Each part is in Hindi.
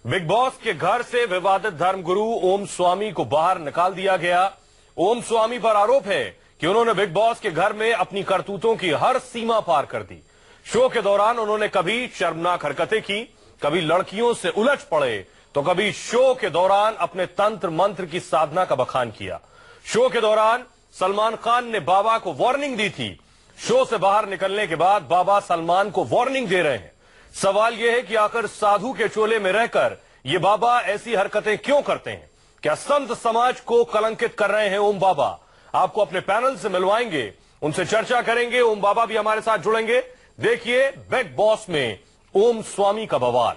बिग बॉस के घर से विवादित धर्मगुरु ओम स्वामी को बाहर निकाल दिया गया। ओम स्वामी पर आरोप है कि उन्होंने बिग बॉस के घर में अपनी करतूतों की हर सीमा पार कर दी। शो के दौरान उन्होंने कभी शर्मनाक हरकतें की, कभी लड़कियों से उलझ पड़े, तो कभी शो के दौरान अपने तंत्र मंत्र की साधना का बखान किया। शो के दौरान सलमान खान ने बाबा को वार्निंग दी थी। शो से बाहर निकलने के बाद बाबा सलमान को वार्निंग दे रहे हैं। सवाल यह है कि आखिर साधु के चोले में रहकर ये बाबा ऐसी हरकतें क्यों करते हैं? क्या संत समाज को कलंकित कर रहे हैं ओम बाबा? आपको अपने पैनल से मिलवाएंगे, उनसे चर्चा करेंगे। ओम बाबा भी हमारे साथ जुड़ेंगे। देखिए बिग बॉस में ओम स्वामी का बवाल।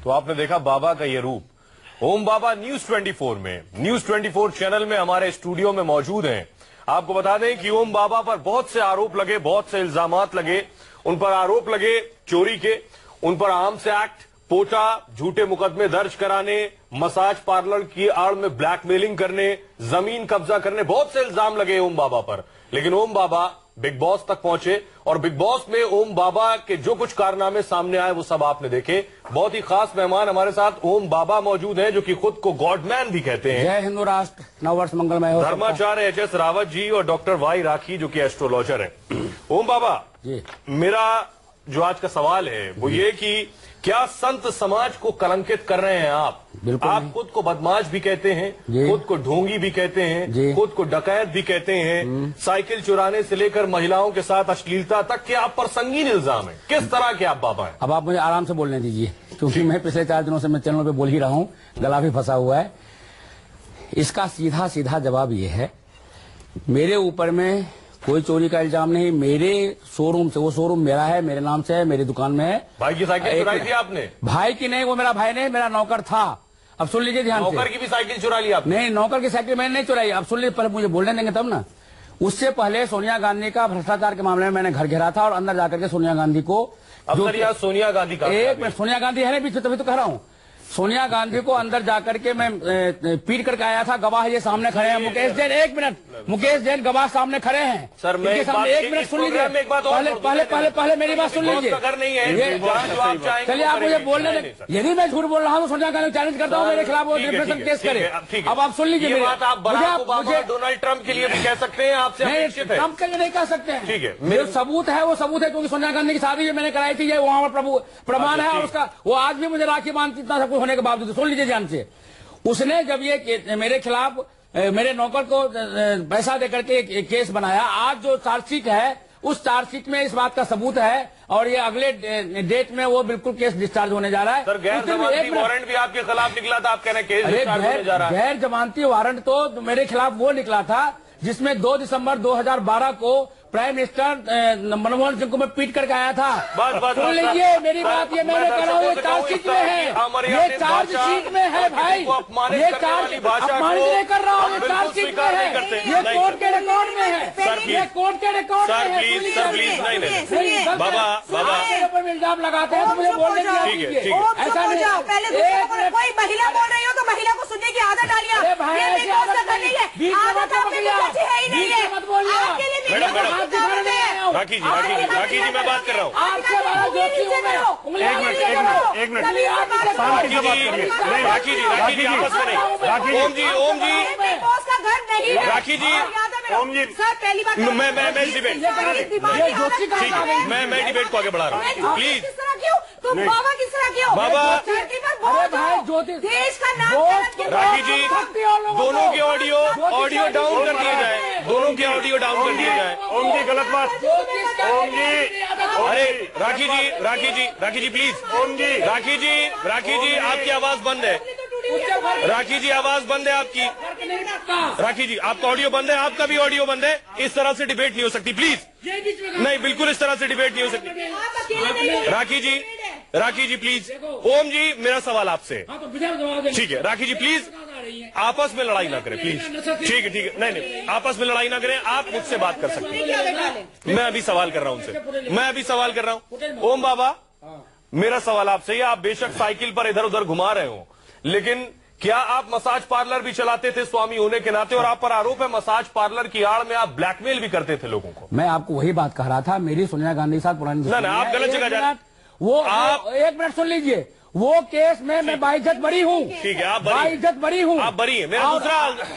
तो आपने देखा बाबा का ये रूप। ओम बाबा न्यूज 24 में, न्यूज 24 चैनल में हमारे स्टूडियो में मौजूद हैं। आपको बता दें कि ओम बाबा पर बहुत से आरोप लगे, बहुत से इल्जामात लगे। उन पर आरोप लगे चोरी के, उन पर आर्म्स एक्ट, पोटा, झूठे मुकदमे दर्ज कराने, मसाज पार्लर की आड़ में ब्लैकमेलिंग करने, जमीन कब्जा करने, बहुत से इल्जाम लगे ओम बाबा पर। लेकिन ओम बाबा बिग बॉस तक पहुंचे और बिग बॉस में ओम बाबा के जो कुछ कारनामे सामने आए वो सब आपने देखे। बहुत ही खास मेहमान हमारे साथ ओम बाबा मौजूद हैं, जो कि खुद को गॉडमैन भी कहते हैं। जय हिंदू राष्ट्र, नववर्ष मंगलमय हो। धर्माचार्य एच.एस. रावत जी और डॉक्टर वाई राखी, जो कि एस्ट्रोलॉजर हैं। ओम बाबा जी, मेरा जो आज का सवाल है वो ये कि क्या संत समाज को कलंकित कर रहे हैं आप? आप खुद को बदमाश भी कहते हैं, खुद को ढोंगी भी कहते हैं, खुद को डकैत भी कहते हैं, साइकिल चुराने से लेकर महिलाओं के साथ अश्लीलता तक के आप पर संगीन इल्जाम है। किस तरह के आप बाबा हैं? अब आप मुझे आराम से बोलने दीजिए, क्योंकि मैं पिछले 4 दिनों से मैं चैनल पे बोल ही रहा हूँ, गला भी फंसा हुआ है। इसका सीधा सीधा जवाब ये है, मेरे ऊपर में कोई चोरी का इल्जाम नहीं। मेरे शोरूम से, वो शोरूम मेरा है, मेरे नाम से है, मेरी दुकान में है। भाई की साइकिल चुराई थी आपने? भाई की नहीं, वो मेरा भाई नहीं, मेरा नौकर था। अब सुन लीजिए ध्यान से। नौकर की भी साइकिल चुरा ली आपने? नहीं, नौकर की साइकिल मैंने नहीं चुराई। अब सुन लीजिए, पहले मुझे बोलने देंगे तब ना। उससे पहले सोनिया गांधी का भ्रष्टाचार के मामले में मैंने घर घेरा था और अंदर जाकर के सोनिया गांधी को, जो सोनिया गांधी का एक मिनट, सोनिया गांधी है ना बीच में, तभी तो कह रहा हूँ। सोनिया गांधी को अंदर जाकर के मैं पीट करके आया था। गवाह ये सामने खड़े हैं, मुकेश जैन। एक मिनट, मुकेश जैन गवाह सामने खड़े हैं सर। मैं सामने एक मिनट सुन लीजिए, पहले मेरी बात सुन लीजिए। चलिए आप मुझे बोलने दें। यदि मैं झूठ बोल रहा हूँ तो सोनिया गांधी चैलेंज करता हूँ, मेरे खिलाफ वो डिफेमेशन केस करे। अब आप सुन लीजिए, मुझे डोनाल्ड ट्रम्प के लिए भी कह सकते हैं, आपसे ट्रम्प के लिए नहीं कह सकते हैं। ठीक है, मेरा सबूत है, वो सबूत है, क्योंकि सोनिया गांधी की शादी मैंने कराई थी, ये वहां पर प्रमाण है। और उसका वो आज भी मुझे राखी बांधती, इतना सब कुछ होने के बावजूद। सुन लीजिए ध्यान से। उसने जब ये मेरे खिलाफ, मेरे नौकर को पैसा देकर के केस बनाया, आज जो चार्जशीट है उस चार्जशीट में इस बात का सबूत है और ये अगले डेट में वो बिल्कुल केस डिस्चार्ज होने जा रहा है। सर, गैर जमानती वारंट भी आपके खिलाफ निकला था, आप कह रहे हैं केस डिस्चार्ज होने जा रहा है? गैर जमानती वारंट तो मेरे खिलाफ वो निकला था जिसमें 2 दिसंबर 2012 को प्राइम मिनिस्टर मनमोहन सिंह को मैं पीट करके आया था। सुन लीजिए मेरी बात, ये मैंने कह रहा हूँ, ये चार्जशीट में है, ये चार्जशीट में है भाई, ये चार्ज अपमानित नहीं कर रहा हूँ, ये चार्जशीट में है, ये कोर्ट के रिकॉर्ड में है, ये कोर्ट के रिकॉर्ड में है। बाबा इल्जाम लगाते हैं तो मुझे बोलने दीजिए। ऐसा नहीं, कोई महिला बोल रही हो तो महिला को सुनने की आदत डालिए। मत बोलिए। राखी जी मैं बात कर रहा हूँ। एक मिनट राखी जी आपस में नहीं। ओम जी का घर नहीं है। राखी जी, ओम जी सर, पहली बात मैं डिबेट मैं डिबेट को आगे बढ़ा रहा हूँ, प्लीज। तुम बाबा किस तरह क्यों? बाबा, अरे भाई, ज्योति देश का नाम। राखी जी, दोनों के ऑडियो डाउन कर दिए जाए, दोनों के ऑडियो डाउन कर दिए जाए। ओम जी गलत बात। ओम जी, अरे राखी जी प्लीज। ओम जी, राखी जी आपकी आवाज बंद है। राखी जी आवाज बंद है आपकी। राखी जी आपका ऑडियो बंद है, आपका भी ऑडियो बंद है। इस तरह से डिबेट नहीं हो सकती, प्लीज। नहीं, बिल्कुल इस तरह से डिबेट नहीं हो सकती। राखी जी प्लीज। ओम जी, मेरा सवाल आपसे। ठीक है राखी जी प्लीज, आपस में लड़ाई ना करें प्लीज। ठीक है नहीं, आपस में लड़ाई ना करें। आप मुझसे बात कर सकते हैं। मैं अभी सवाल कर रहा हूँ ओम बाबा, मेरा सवाल आपसे, आप बेशक साइकिल पर इधर उधर घुमा रहे हो, लेकिन क्या आप मसाज पार्लर भी चलाते थे स्वामी होने के नाते? और आप पर आरोप है मसाज पार्लर की आड़ में आप ब्लैकमेल भी करते थे लोगों को। मैं आपको वही बात कह रहा था, मेरी सोनिया गांधी के साथ पुरानी ना आप गलत जगह जा रहे हैं। वो आप एक मिनट सुन लीजिए। वो केस में मैं बाइज्जत बरी हूँ। ठीक है, आप बाइज्जत बरी हूँ। आप बरी हैं। मेरा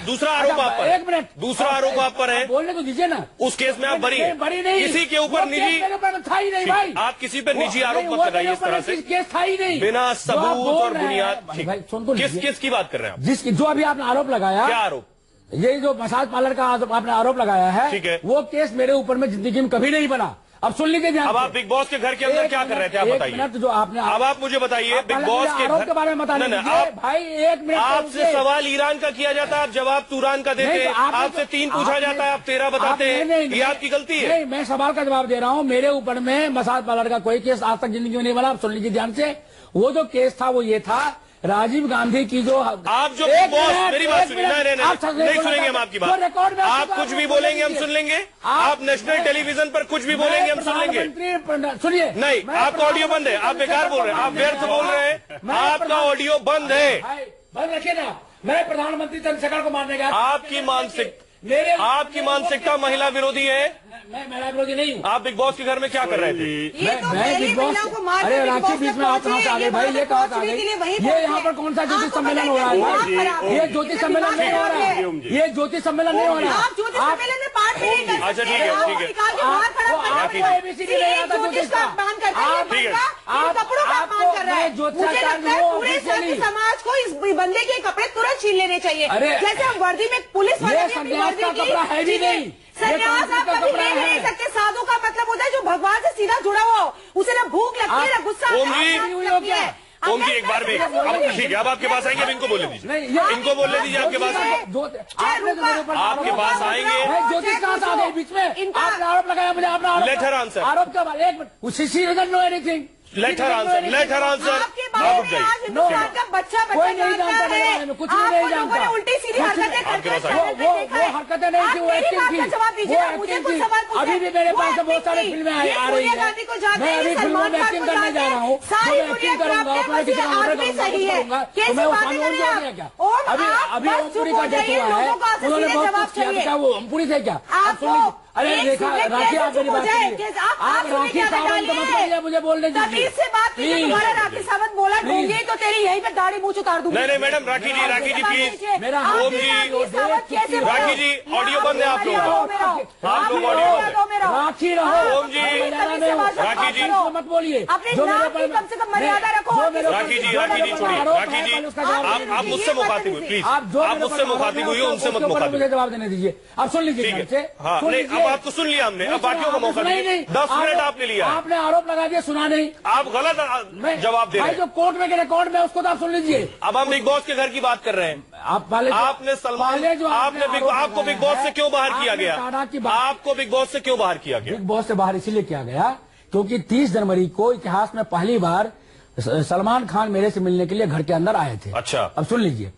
दूसरा आरोप आप पर। एक मिनट, दूसरा आरोप आप पर है। बोलने तो दीजिए ना। उस केस में आप बरी हैं। बरी नहीं, किसी के ऊपर निजी था ही नहीं भाई। आप किसी पर निजी आरोप मत लगाइए इस तरह से। केस था ही नहीं, बिना सबूत और बुनियाद। किस की बात कर रहे हैं आप? जिसकी जो अभी आपने आरोप लगाया। क्या आरोप? ये जो मसाज पार्लर का आपने आरोप लगाया है, ठीक है, वो केस मेरे ऊपर में जिंदगी में कभी नहीं बना। अब सुन लीजिए। अब आप बिग बॉस के घर के अंदर क्या कर रहे थे, आप बताइए। जो आपने अब आप मुझे बताइए बिग बॉस के आरोप के बारे में बता दीजिए भाई। एक मिनट, आपसे सवाल ईरान का किया जाता है, आप जवाब तुरान का देते हैं। आपसे 3 पूछा जाता है, आप 13 बताते हैं। ये आपकी गलती है। नहीं, मैं सवाल का जवाब दे रहा हूँ। मेरे ऊपर में मसाज पार्लर का कोई केस आज तक जिंदगी में नहीं बना। आप सुन लीजिए ध्यान से। वो जो केस था वो ये था, राजीव गांधी की जो आप जो बॉस, मेरी बात सुनिए। नहीं सुनेंगे हम आपकी बात। आप कुछ भी बोलेंगे हम सुन लेंगे। आप नेशनल टेलीविजन पर कुछ भी बोलेंगे हम सुन लेंगे। सुनिए, नहीं, आपका ऑडियो बंद है। आप बेकार बोल रहे हैं, आप व्यर्थ बोल रहे हैं। आपका ऑडियो बंद है। बंद रखिए ना। मैं प्रधानमंत्री चंद्रशेखर को मारने गया। आपकी मानसिकता महिला विरोधी है। मैं महिला विरोधी नहीं हूँ। आप बिग बॉस के घर में क्या कर रहे थे? मैं बिग बॉस। अरे राखी, बीच में आप कहाँ से आ गए भाई? ये कहाँ से आ गए? ये यहाँ पर कौन सा ज्योतिष सम्मेलन हो रहा है? ये ज्योतिष सम्मेलन नहीं हो रहा है। ये ज्योतिष सम्मेलन नहीं हो रहा है। आप ज्योतिष सम्मेलन में पार्ट नहीं कर सकते। अच्छा ठीक है, ठीक है। आपको एबीसीडी नहीं आता ज्योतिष का। आप कपड़ों का अपमान कर रहे हैं। मुझे लगता है पूरे समाज को इस बंदे के कपड़े तुरंत छीन लेने चाहिए। जैसे हम वर्दी में पुलिस वाले कपड़ा है भी नहीं। संन्यास आप कभी ले नहीं सकते। साधु का मतलब होता है जो भगवान से सीधा जुड़ा हुआ हो, उसे ना भूख लगती है ना गुस्सा लगती है। ओम जी एक बार भी अब ठीक है, अब आपके पास आएंगे। अब इनको बोलने दीजिए, इनको बोलने दीजिए। आपके पास आएंगे। ज्योतिष कहाँ से आ गए बीच में? आपने आरोप लगाया मुझे। आपने लेट हर आंसर। आरोप का एक minute, she doesn't know anything. Let her answer. आपके बारे में आज हिंदुस्तान का बच्चा कोई नहीं जानता है। कुछ नहीं जानता। उल्टी सीधी हरकतें करते वो हरकतें नहीं थी, वो एक्टिंग थी। वो एक्टिंग थी। अभी भी मेरे पास बहुत सारे फिल्में आ रही है। मैं अभी फिल्मों में एक्टिंग करने जा रहा हूँ। मैं एक्टिंग करूंगा, उसमें किसी का ऑर्डर करूंगा तो मैं वो सामने उड़ जाएगा क्या? अभी ओमपुरी का डेथ हुआ है, उन्होंने बहुत कुछ किया। क्या वो ओमपुरी थे क्या? आप सुन लीजिए। अरे रेखा, राखी आप मेरी बात सुनिए। आप राखी सावंत मत करिए, मुझे बोलने दीजिए। से बात की तुम्हारा राखी सावंत बोला ढूंढिए तो तेरी यहीं पे दाढ़ी मूंछ उतार दूंगी। नहीं मैडम, राखी जी प्लीज। मेरा ओम जी, राखी जी ऑडियो बंद है आप लोगों का। आप लोग ऑडियो राखी रहो। ओम जी, राखी जी मत बोलिए। जो मेरे पर कम से कम मर्यादा रखो। राखी जी छोड़िए। राखी जी आप मुझसे मुखातिब हुई प्लीज। आप मुझसे मुखातिब हुई, उनसे मत मुखातिब। मुझे जवाब देने दीजिए। अब सुन लीजिए। अब आपको सुन लिया हमने, अब बाकियों का मौका नहीं। 10 मिनट आपने लिया। आपने आरोप लगा दिया, सुना नहीं। आप गलत जवाब दे रहे हैं। जो कोर्ट में रिकॉर्ड में उसको तो आप सुन लीजिए। अब हम बिग बॉस के घर की बात कर रहे हैं। आप पहले आपने सलमान आपको बिग बॉस से क्यों बाहर किया गया? आपको बिग बॉस से क्यों बाहर किया गया? बिग बॉस से बाहर इसीलिए किया गया क्योंकि 30 जनवरी को इतिहास में पहली बार सलमान खान मेरे से मिलने के लिए घर के अंदर आए थे। अच्छा, अब सुन लीजिए।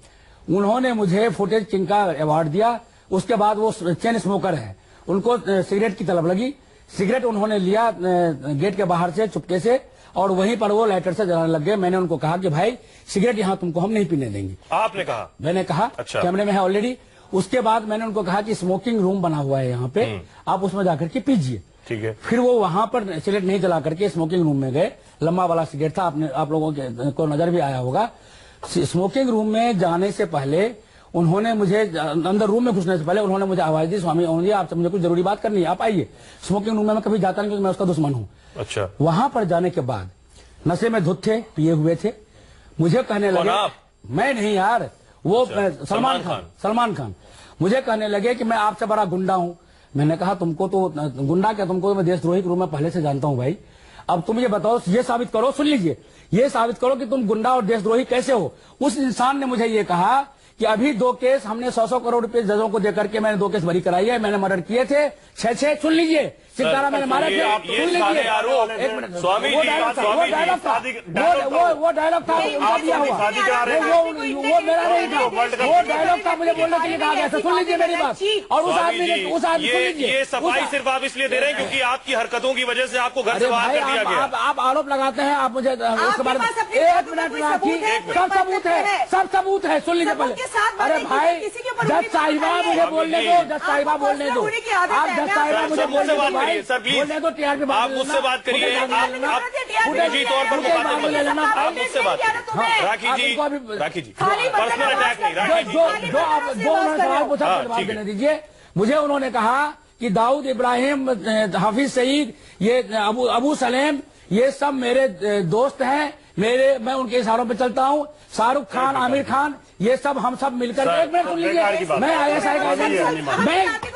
उन्होंने मुझे फुटेज किंग का अवार्ड दिया। उसके बाद वो चेन स्मोकर है, उनको सिगरेट की तलब लगी। सिगरेट उन्होंने लिया गेट के बाहर से चुपके से, और वहीं पर वो लाइटर से जलाने लग गए। मैंने उनको कहा कि भाई सिगरेट यहाँ तुमको हम नहीं पीने देंगे। आपने कहा? मैंने कहा। अच्छा। कैमरे में है ऑलरेडी। उसके बाद मैंने उनको कहा कि स्मोकिंग रूम बना हुआ है यहाँ पे, आप उसमें जाकर के पीजिए। ठीक है। फिर वो वहां पर सिगरेट नहीं जला करके स्मोकिंग रूम में गए। लंबा वाला सिगरेट था, आप लोगों को नजर भी आया होगा। स्मोकिंग रूम में जाने से पहले उन्होंने मुझे, अंदर रूम में घुसने से पहले उन्होंने मुझे आवाज दी, स्वामी ओम जी आपसे मुझे कुछ जरूरी बात करनी है, आप आइए। स्मोकिंग रूम में मैं कभी जाता नहीं क्योंकि मैं उसका दुश्मन हूँ। अच्छा। वहां पर जाने के बाद नशे में धुत थे, पिए हुए थे। मुझे कहने लगे, मैं नहीं यार, वो सलमान खान मुझे कहने लगे कि मैं आपसे बड़ा गुंडा हूं। मैंने कहा तुमको तो गुंडा क्या, तुमको मैं देशद्रोही के रूप में पहले से जानता हूं भाई। अब तुम ये बताओ, ये साबित करो, सुन लीजिए, ये साबित करो कि तुम गुंडा और देशद्रोही कैसे हो। उस इंसान ने मुझे ये कहा कि अभी 2 केस हमने 100 करोड़ रुपए जजों को देकर के मैंने 2 केस भरी कराई है, मैंने मर्डर किए थे 6 सुन लीजिए, सितारा मैंने मारे थे। सुन लीजिए एक मिनट, स्वामी वो डायलॉग था, वो डायलॉग था उनका दिया हुआ, वो मेरा नहीं था, वो डायलॉग था, मुझे बोलने के लिए कहा गया था। सुन लीजिए मेरी बात। और उस आदमी सुन लीजिए, ये सफाई सिर्फ आप इसलिए दे रहे हैं क्योंकि आपकी हरकतों की वजह से आपको घर से बाहर कर दिया गया। आप आरोप लगाते हैं, आप मुझे उसके बारे में 1 मिनट राखी, सब सबूत है, सब सबूत है। सुन लीजिए पहले। अरे भाई जज साहिबा मुझे बोलने दो, जज साहिबा बोलने दो, आप जज साहिबा मुझे बोलने दो। करिए सर प्लीज, तो टीआरपी आप मुझसे बात करिए, आप निजी तौर पर मुखातिब मत हों, आप मुझसे बात करिए। राखी जी पर्सनल अटैक नहीं, राखी जी जो उन्होंने सवाल पूछा जवाब देने दीजिए मुझे। उन्होंने कहा कि दाऊद इब्राहिम, हाफिज सईद, ये अबू सलेम, ये सब मेरे दोस्त हैं, मैं उनके इशारों पे चलता हूं। शाहरुख खान, आमिर खान, ये सब हम सब मिलकर, एक मिनट सुन लीजिए, मैं ISI का एजेंट,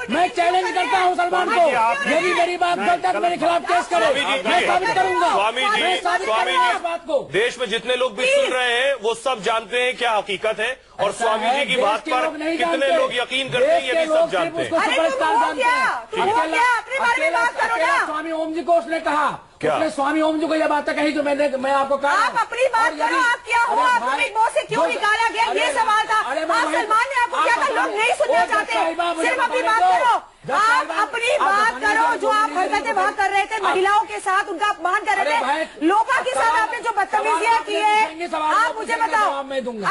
मैं चैलेंज करता हूं सलमान को, यदि मेरी बात गलत है तो मेरे खिलाफ केस करे, मैं साबित करूंगा, मैं साबित करूंगा इस बात को। देश में जितने लोग भी सुन रहे हैं वो सब जानते हैं क्या हकीकत है, और स्वामी जी की बात पर कितने लोग यकीन करते हैं ये भी सब जानते हैं। स्वामी ओम जी को उसने कहा, उसने स्वामी ओम जी को यह बातें कही जो मैं आपको कहा। आप अपनी बात करो, आप क्या हुआ, आपको बिग बॉस से क्यों निकाला गया, ये सवाल था। आप सलमान ने आपको क्या कहा, लोग नहीं सुनना चाहते, सिर्फ अपनी बात करो, आप अपनी बात करो। जो आप हरकतें वहाँ कर रहे थे, महिलाओं के साथ उनका अपमान कर रहे थे, लोगों के साथ आपने जो बदतमीजियां की है, आप मुझे बताओ।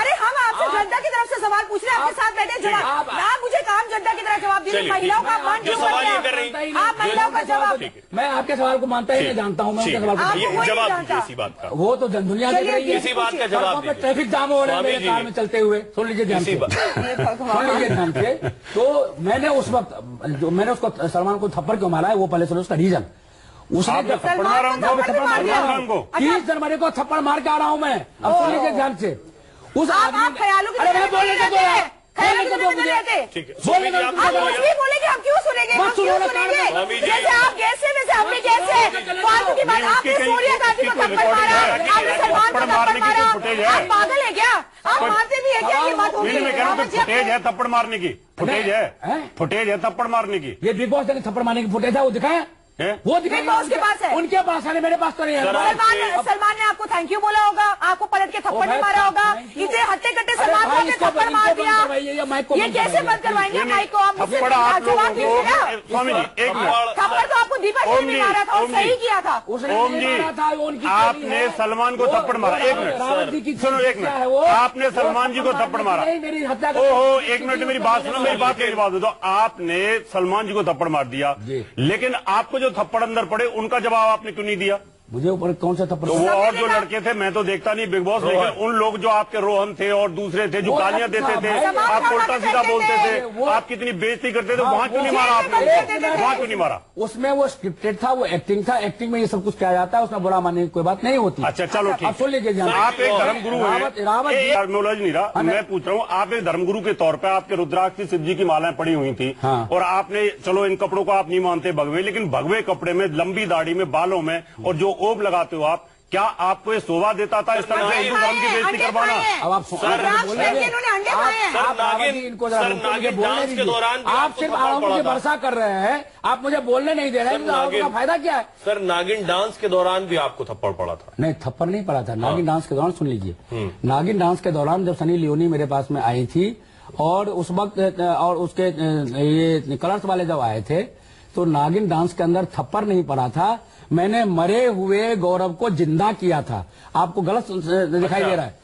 अरे हम आपसे जनता की तरफ से सवाल पूछ रहे हैं, आपके साथ बैठे जवाब, आप मुझे काम जनता की तरह जवाब दीजिए। महिलाओं का अपमान क्यों कर रहे हैं आप, महिलाओं का जवाब। मैं आपके सवाल को मानता ही नहीं जानता हूँ, मैं उनके सवाल को जवाब दीजिए इसी बात का। वो तो जन दुनिया देख रही है, इसी बात का जवाब दीजिए। ट्रैफिक जाम हो रहा है मेरे कार में चलते हुए, सुन लीजिए ध्यान से, सुन लीजिए ध्यान से। तो मैंने उस वक्त जो मैंने उसको सलमान को थप्पड़ क्यों मारा है वो पहले सुनो उसका रीजन। उसने 30 जनवरी को थप्पड़ मार के आ रहा हूं मैं, अब सुन लीजिए ध्यान से। उस आदमी बोलने को मुझे बोलेंगे, हम क्यों सुनेंगे, हम क्यों सुनेंगे। जैसे आप कैसे, वैसे हम भी कैसे, फालतू की बात। आपने सोनिया गांधी को थप्पड़ मारा, आपने सलमान को थप्पड़ मारा, आप पागल है क्या, आप मानते भी है क्या ये बात होगी। फुटेज है थप्पड़ मारने की, फुटेज है थप्पड़ मारने की। ये बिग बॉस ने थप्पड़ मारने की फुटेज है, वो दिखाया, वो बिग बॉस के पास है, उनके पास है, मेरे पास तो नहीं है। सलमान ने आपको थैंक यू बोला होगा, आपको पलट के थप्पड़ नहीं मारा होगा, इतने हट्टे कट्टे सलमान को आपने थप्पड़ मार दिया, ये कैसे बंद करवाएंगे माइक को। आप जवाब दीजिए ना। स्वामी जी एक मिनट, थप्पड़ तो आपको दीपक जी ने मारा था और सही किया था। ओम जी आपने सलमान को थप्पड़ मारा, एक मिनट सुनो, एक मिनट, आपने सलमान जी को थप्पड़ मारा, ओहो एक मिनट मेरी बात सुनो, मेरी बात का जवाब दे दो। आपने सलमान जी को थप्पड़ मार दिया, लेकिन आपको जो थप्पड़ अंदर पड़े उनका जवाब आपने क्यों नहीं दिया। मुझे ऊपर कौन सा थप्पड़, तो वो और जो लड़के थे मैं तो देखता नहीं बिग बॉस, लेकिन उन लोग जो आपके रोहन थे और दूसरे थे जो गालियां देते थे, आप उल्टा सीधा बोलते थे, आप कितनी बेइज्जती करते थे, वहां क्यों नहीं मारा आपने, वहां क्यों नहीं मारा। उसमें वो स्क्रिप्टेड था, वो एक्टिंग था, एक्टिंग में ये सब कुछ किया जाता है, उसमें बुरा मानने की कोई बात नहीं होती। अच्छा चलो ठीक, सुन लीजिए, आप एक धर्मगुरु टर्मिनोलॉजी नहीं रहा, मैं पूछ रहा हूँ, आप एक धर्मगुरु के तौर पर आपके रुद्राक्ष की शिव जी की मालाएं पड़ी हुई थी, और आपने चलो इन कपड़ों को आप नहीं मानते भगवे, लेकिन भगवे कपड़े में, लंबी दाढ़ी में, बालों में, और जो ओब लगाते हो आप, क्या आपको ये शोभा देता था इस तरह से हिंदू धर्म की बेइज्जती करवाना। अब आप डांस के दौरान आप सिर्फ आरोपों की वर्षा कर रहे हैं, आप मुझे बोलने नहीं दे रहे हैं, आरोपों का फायदा क्या है। सर नागिन डांस के दौरान भी आपको थप्पड़ पड़ा था। नहीं थप्पड़ नहीं पड़ा था, नागिन डांस के दौरान, सुन लीजिए, नागिन डांस के दौरान जब सनी लियोनी मेरे पास में आई थी, और उस वक्त और उसके ये कलर्स वाले जब आए थे, तो नागिन डांस के अंदर थप्पड़ नहीं पड़ा था, मैंने मरे हुए गौरव को जिंदा किया था। आपको गलत दिखाई दे रहा है,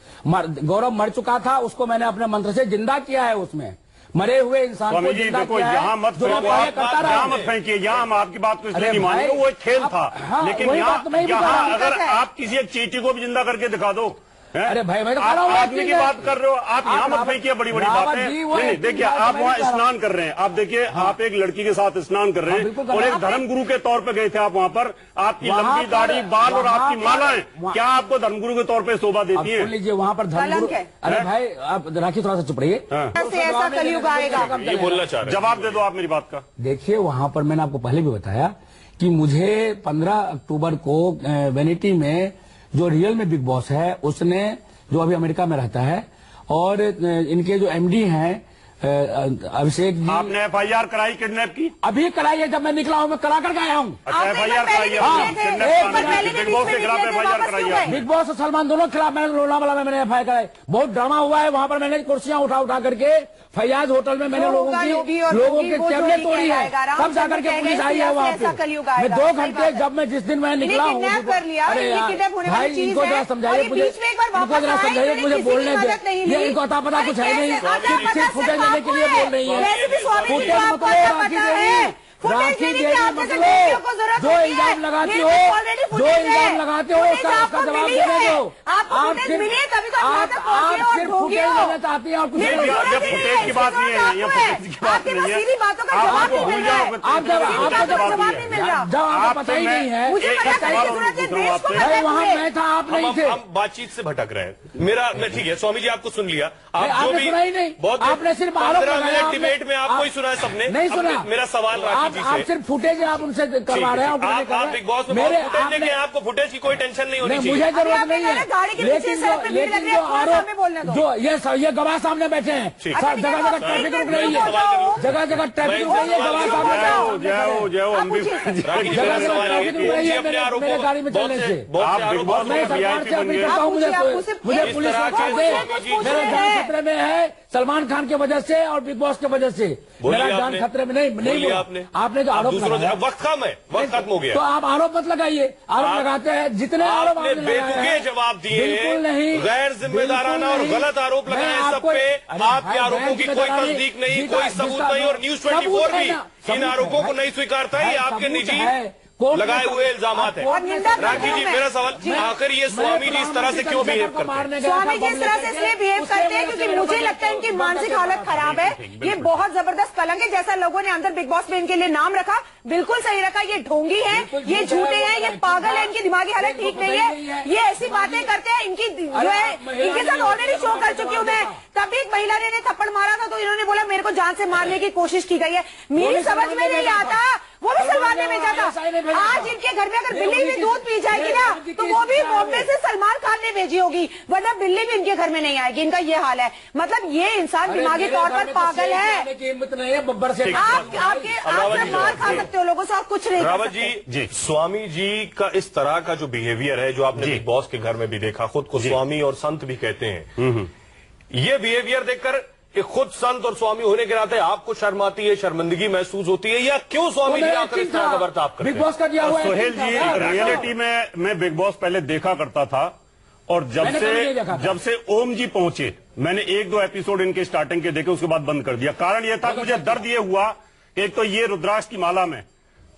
गौरव मर चुका था, उसको मैंने अपने मंत्र से जिंदा किया है, उसमें मरे हुए इंसान को जिंदा किया है। यहाँ मत फेंकिए, यहाँ हम आपकी बात को इसलिए नहीं मानेंगे, वो एक खेल था, लेकिन यहाँ अगर आप किसी एक चीटी को भी जिंदा करके दिखा दो, अरे भाई मैं तो आदमी की बात कर रहे हो आप, यहाँ मत फेंकिए बड़ी बड़ी बातें। नहीं देखिए, आप वहाँ स्नान कर रहे हैं, आप देखिए आप एक लड़की के साथ स्नान कर रहे हैं, और एक धर्मगुरु के तौर पे गए थे आप वहाँ पर, आपकी लंबी दाढ़ी, बाल और आपकी मालाएं, क्या आपको धर्मगुरु के तौर पे शोभा देती है। सुन लीजिए वहाँ पर धर्मगुरु, अरे भाई आप राखिए थोड़ा सा चुप रहिए, ऐसा कलयुग आएगा, ये बोलना चाह रहे, जवाब दे दो आप मेरी बात का। देखिए वहाँ पर मैंने आपको पहले भी बताया कि मुझे 15 अक्टूबर को वेनिटी में जो रियल में बिग बॉस है, उसने जो अभी अमेरिका में रहता है, और इनके जो एमडी हैं अभिषेक जी, आपने FIR कराई किडनैप की? अभी कराई है, जब मैं निकला हूँ मैं करा करके आया हूँ। अच्छा FIR कराई है, बिग बॉस के खिलाफ FIR कराई है, बिग बॉस और सलमान दोनों के खिलाफ मैंने लोनावाला में मैंने FIR कराई। बहुत ड्रामा हुआ है वहाँ पर, मैंने कुर्सियां उठा करके फैयाज होटल में मैंने लोगों के टेबलेट तोड़ी है, तब जाकर के पुलिस आई है वहाँ पे। मैं 2 घंटे जब मैं जिस दिन मैं निकला हूँ, अरे भाई इनको जरा समझाइए मुझे, इनको जरा समझाइए मुझे बोलने दे, ये इनको अता पता कुछ है नहीं, सिर्फ फुटेज लेने के लिए बोल रही है। फुटेज मतलब राखी देवी, राखी देवी मतलब जो इल्जाम लगाती हो, जो इल्जाम लगाते हो उसका जवाब देने दो। आप सिर्फ फुटेज लेना चाहती हैं और कुछ फुटेज की बात नहीं है, ये फुटेज की बात नहीं है। जब आपको पता ही नहीं है, वहाँ मैं था, आप नहीं थे। हम बातचीत से भटक रहे हैं। ठीक है स्वामी जी, आपको सुन लिया। आपने सुना ही नहीं, आपने सिर्फ आरोप लगाया। डिबेट में आपको ही सुना है सबने, नहीं सुना। मेरा सवाल राखी जी से। आप सिर्फ फुटेज आप उनसे करवा रहे हैं। आप बिग बॉस में फुटेज लेंगे, आपको फुटेज की कोई टेंशन नहीं होनी चाहिए। मुझे जरूरत नहीं है, लेकिन जो आरोप जो ये गवाह सामने बैठे हैं, जगह जगह ट्रैफिक रुक रही है, जगह जगह ट्रैफिक रुक रही है, गवाह सामने मेरे गाड़ी में चलने से। मैं सरकार से अपील करता हूँ, मुझे पुलिस रक्षा दे। मेरा जान खतरे में है सलमान खान की वजह से और बिग बॉस की वजह से। मेरा जान खतरे में नहीं बोला आपने जो आरोप लगाया। वक्त कम है, वक्त खत्म हो गया। तो आप आरोप मत लगाइए, आरोप लगाते हैं जितने आरोप आपने बेतुके जवाब दिए, बिल्कुल नहीं, गैर जिम्मेदाराना और गलत आरोप लगाए सब पे। आपके आरोपों की कोई तस्दीक नहीं, कोई सबूत नहीं, और न्यूज 24 भी इन आरोपों को नहीं स्वीकारता है। ये आपके निजी लगाए हुए इल्जाम है। राखी जी, मेरा सवाल आखिर ये स्वामी जी इस तरह से क्यों बिहेव करते हैं? स्वामी जी इस तरह से इसलिए बिहेव करते हैं क्योंकि मुझे लगता है इनकी मानसिक हालत खराब है। ये बहुत जबरदस्त कलंक है, जैसा लोगों ने अंदर बिग बॉस में इनके लिए नाम रखा, बिल्कुल सही रखा। ये ढोंगी है, ये झूठे हैं, ये पागल है, इनकी दिमागी हालत ठीक नहीं है। ये ऐसी बातें करते हैं, इनकी जो है इनके साथ ऑलरेडी शो कर चुकी हूँ मैं। तभी एक महिला ने थप्पड़ मारा था तो इन्होंने बोला मेरे को जान से मारने की कोशिश की गई है। मेरी समझ में नहीं आता, वो भी सलमान में जाता। आज इनके घर में अगर बिल्ली भी दूध पी जाएगी ना तो वो भी बॉम्बे से सलमान खान ने भेजी होगी, वरना बिल्ली भी इनके घर में नहीं आएगी। इनका ये हाल है, मतलब ये इंसान दिमागी तौर पर पागल है। कीमत नहीं है बब्बर से। आप मार खा सकते हो लोगों से और कुछ नहीं। रावत जी, स्वामी जी का इस तरह का जो बिहेवियर है, जो आपने बिग बॉस के घर में भी देखा, खुद को स्वामी और संत भी कहते हैं, ये बिहेवियर देखकर खुद संत और स्वामी होने के नाते आपको शर्म आती है, शर्मिंदगी महसूस होती है, या क्यों स्वामी जी आकर इस तरह का बर्ताव करते हैं? बिग बॉस का दिया हुआ सोहेल जी, रियलिटी में मैं बिग बॉस पहले देखा करता था, और जब से ओम जी पहुंचे मैंने 1-2 एपिसोड इनके स्टार्टिंग के देखे, उसके बाद बंद कर दिया। कारण यह था, मुझे दर्द ये हुआ, एक तो ये रुद्राक्ष की माला में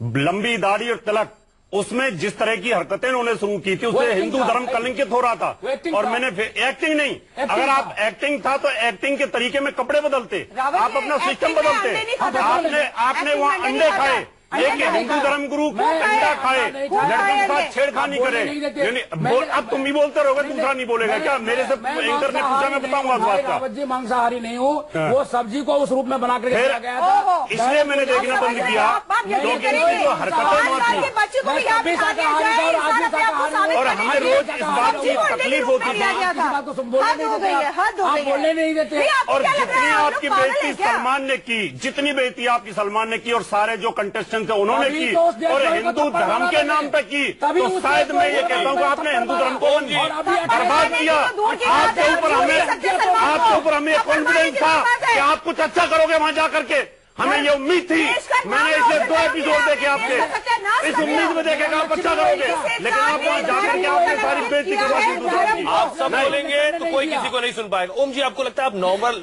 लंबी दाढ़ी और तिलक, उसमें जिस तरह की हरकतें उन्होंने शुरू की थी उससे हिंदू धर्म कलंकित हो रहा था। और मैंने एक्टिंग नहीं, अगर आप एक्टिंग था तो एक्टिंग के तरीके में कपड़े बदलते, आप अपना सिस्टम बदलते। आपने वहाँ अंडे खाए, एक हिंदू धर्म गुरु अंडा खाए, लड़कों के साथ छेड़खानी करे। अब तुम भी बोलते रहोगे, दूसरा नहीं बोलेगा क्या? मेरे से एंकर ने पूछा, मैं बताऊंगा इस बात का। रावत जी मांसाहारी नहीं हूँ, वो सब्जी को उस रूप में बना कर गया था, इसलिए मैंने देखना बंद किया। जो हरकतें और हमें रोज इस बात की तकलीफ होती थी, बोलने नहीं देते। और जितनी आपकी बेइज्जती सलमान ने की, जितनी बेइज्जती आपकी सलमान ने की और सारे जो कंटेस्टेंट थे उन्होंने की, और हिंदू धर्म के नाम पे की, तो शायद मैं ये कहता हूँ कि आपने हिंदू धर्म को बर्बाद किया। आपके ऊपर हमें कॉन्फिडेंस था कि आप कुछ अच्छा करोगे वहां जाकर के, हमें ये उम्मीद थी। मैंने इसे 2 एपिसोड देखे आपके, इस उम्मीद में देखे आप अच्छा करोगे, लेकिन आप वहां जाकर के आपने सारी बेइज्जती करवा दी। आप सब बोलेंगे तो कोई किसी को नहीं सुन पाएगा। ओम जी, आपको लगता है आप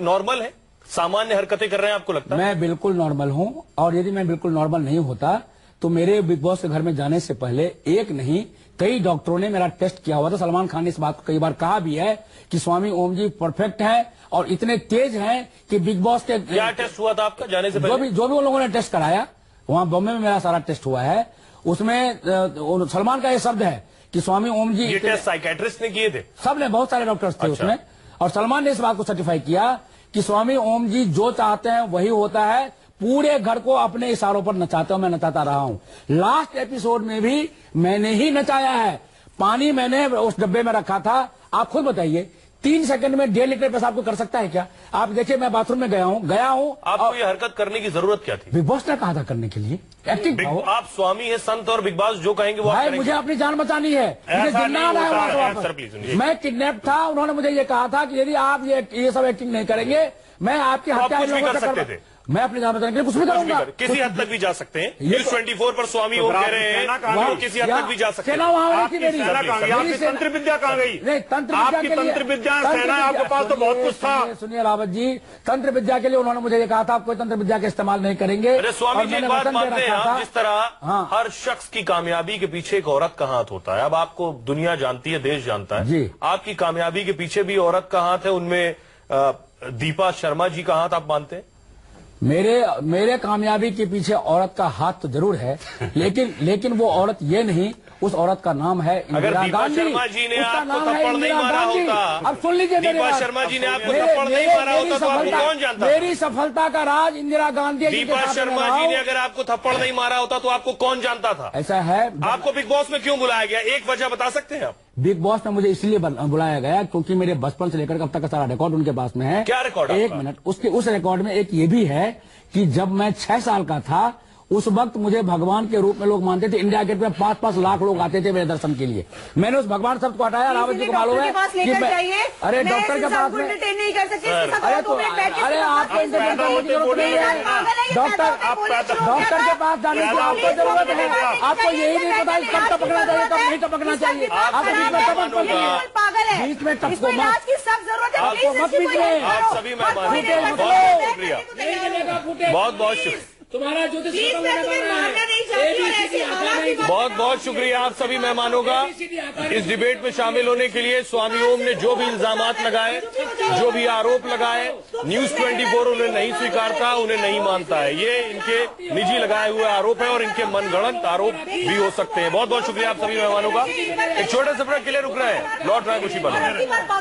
नॉर्मल है, सामान्य हरकतें कर रहे हैं, आपको लगता है? मैं बिल्कुल नॉर्मल हूं, और यदि मैं बिल्कुल नॉर्मल नहीं होता तो मेरे बिग बॉस के घर में जाने से पहले एक नहीं कई डॉक्टरों ने मेरा टेस्ट किया हुआ था। सलमान खान ने इस बात को कई बार कहा भी है कि स्वामी ओम जी परफेक्ट हैं और इतने तेज हैं कि बिग बॉस के। क्या टेस्ट हुआ था आपका जाने से पहले? जो भी उन लोगों ने टेस्ट कराया, वहां बॉम्बे में मेरा सारा टेस्ट हुआ है, उसमें सलमान का ये शब्द है कि स्वामी ओम जी। ये टेस्ट साइकेट्रिस्ट ने किए थे? सबने, बहुत सारे डॉक्टर्स थे उसमें, और सलमान ने इस बात को सर्टिफाई किया कि स्वामी ओम जी जो चाहते हैं वही होता है, पूरे घर को अपने इशारों पर नचाते हो। मैं नचाता रहा हूं, लास्ट एपिसोड में भी मैंने ही नचाया है। पानी मैंने उस डब्बे में रखा था, आप खुद बताइए 3 सेकंड में 1.5 लीटर पेशाब को कर सकता है क्या? आप देखिए, मैं बाथरूम में गया हूं। आपको ये हरकत करने की जरूरत क्या थी? बिग बॉस ने कहा था करने के लिए, एक्टिंग। आप स्वामी है, संत, और बिग बॉस जो कहेंगे वो भाई मुझे अपनी जान बचानी है, मुझे जिंदा आना है। मैं किडनैप था, उन्होंने मुझे ये कहा था कि यदि आप ये सब एक्टिंग नहीं करेंगे मैं आपकी हत्या मैं अपनी जान बचाने के लिए कुछ भी करूंगा। किसी हद तक भी जा सकते हैं। न्यूज 24 पर स्वामी ओम कह रहे हैं किसी हद तक भी जा सकते हैं। सेना वहां थी मेरी, तंत्र विद्या कहाँ गई? नहीं, तंत्र आपकी तंत्र विद्या, सेना आपके पास तो बहुत कुछ था। सुनिए रावत जी, तंत्र विद्या के लिए उन्होंने मुझे ये कहा था आप कोई तंत्र विद्या का इस्तेमाल नहीं करेंगे। अरे स्वामी जी एक बात मानते हैं आप, जिस तरह हर शख्स की कामयाबी के पीछे एक औरत का हाथ होता है। अब आपको दुनिया जानती है, देश जानता है जी, आपकी कामयाबी के पीछे भी औरत का हाथ है। उनमें दीपा शर्मा जी का हाथ आप मानते हैं? मेरे कामयाबी के पीछे औरत का हाथ तो जरूर है, लेकिन वो औरत ये नहीं, उस औरत का नाम है इंदिरा गांधी। शर्मा जी ने आपको थप्पड़ नहीं मारा होता, अब सुन लीजिए मेरी बात। शर्मा जी ने आपको थप्पड़ नहीं मारा होता तो आपको कौन जानता? मेरी सफलता का राज इंदिरा गांधी। दीपा शर्मा जी ने अगर आपको थप्पड़ नहीं मारा होता तो आपको कौन जानता था? ऐसा है। आपको बिग बॉस में क्यों बुलाया गया? एक वजह बता सकते हैं आप? बिग बॉस में मुझे इसलिए बुलाया गया क्योंकि मेरे बचपन से लेकर अब तक का सारा रिकॉर्ड उनके पास में है। क्या रिकॉर्ड? एक मिनट, उस रिकॉर्ड में एक ये भी है कि जब मैं 6 साल का था उस वक्त मुझे भगवान के रूप में लोग मानते थे। इंडिया गेट में 5-5 लाख लोग आते थे मेरे दर्शन के लिए। मैंने उस भगवान शब्द को हटाया। रावत जी को मालूम है कि अरे डॉक्टर के पास में नहीं कर सकते। अरे आपको इंटरव्यू करने की जरूरत नहीं है। डॉक्टर के पास जाने की आपको जरूरत है। आपको यही नहीं पता कब टपकना चाहिए कब नहीं टपकना चाहिए। आप बीच में टपक पड़ती है, बीच में टपको मत, आपको मत पीछे। आप सभी मेहमान शुक्रिया, बहुत बहुत शुक्रिया, तुम्हारा बहुत बहुत शुक्रिया आप सभी मेहमानों का इस डिबेट में शामिल होने के लिए। स्वामी ओम ने जो भी इल्जामात लगाए, जो भी आरोप लगाए, न्यूज 24 उन्हें नहीं स्वीकारता, उन्हें नहीं मानता है। ये इनके निजी लगाए हुए आरोप है और इनके मनगढ़ंत आरोप भी हो सकते हैं। बहुत बहुत शुक्रिया आप सभी मेहमानों का। एक छोटे से ब्रेक के लिए रुक रहे हैं, लौट रहे हैं कुछ ही पल में।